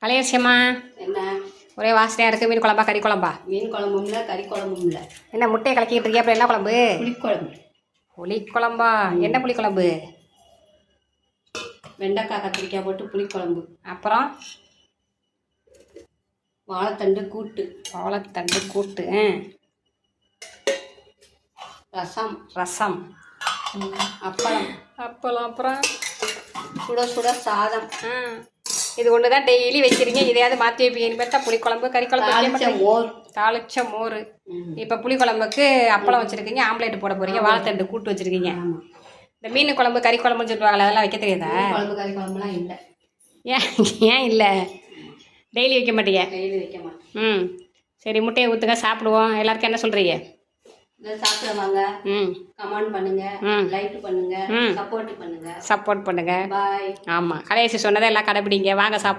கலையரசியம்மா, என்ன ஒரே வாசனையாக இருக்குது. மீன் குழம்பா கறி குழம்பா? மீன் குழம்பும் இல்லை, கறி குழம்பும் இல்லை. என்ன முட்டையை கலக்கிட்டு இருக்கே? அப்புறம் என்ன குழம்பு? புளிக்குழம்பு. புளிக்குழம்பா? என்ன புளிக்குழம்பு? வெண்டைக்காய் கத்திரிக்காய் போட்டு புளிக்குழம்பு. அப்புறம் வாழைத்தண்டு கூட்டு. வாழைத்தண்டு கூட்டு. ரசம். ரசம். அப்பளம். அப்பளம். அப்புறம் சுட சுட சாதம். இது ஒன்று தான் டெய்லி வைக்கிறீங்க. இதையாவது மாற்றி வைப்பீங்க. இனிமேல் தான் புளிக்குழம்பு கறி குழம்பு. மோர். தாளிச்ச மோர். இப்போ புளிக்குழம்புக்கு அப்பளம் வச்சுருக்கீங்க, ஆம்லேட் போட போகிறீங்க, வாழைத்தண்டு கூட்டு வச்சுருக்கீங்க. இந்த மீன் குழம்பு கறி குழம்புன்னு சொல்லுவாங்களே, அதெல்லாம் வைக்க தெரியாதா? குழம்பு கறி குழம்புலாம் இல்லை. ஏன் இல்லை? டெய்லி வைக்க மாட்டீங்க? டெய்லி வைக்க மாட்டேன். சரி, முட்டையை ஊற்றுங்க, சாப்பிடுவோம். எல்லாருக்கும் என்ன சொல்கிறீங்க? சாப்பிடுவாங்க. கமெண்ட் பண்ணுங்க, லைக் பண்ணுங்க, சப்போர்ட் பண்ணுங்க. சப்போர்ட் பண்ணுங்க. பாய். ஆமாம், கடைசி சொன்னதை எல்லாம் கடைபிடிங்க. வாங்க சாப்பிடுவோம்.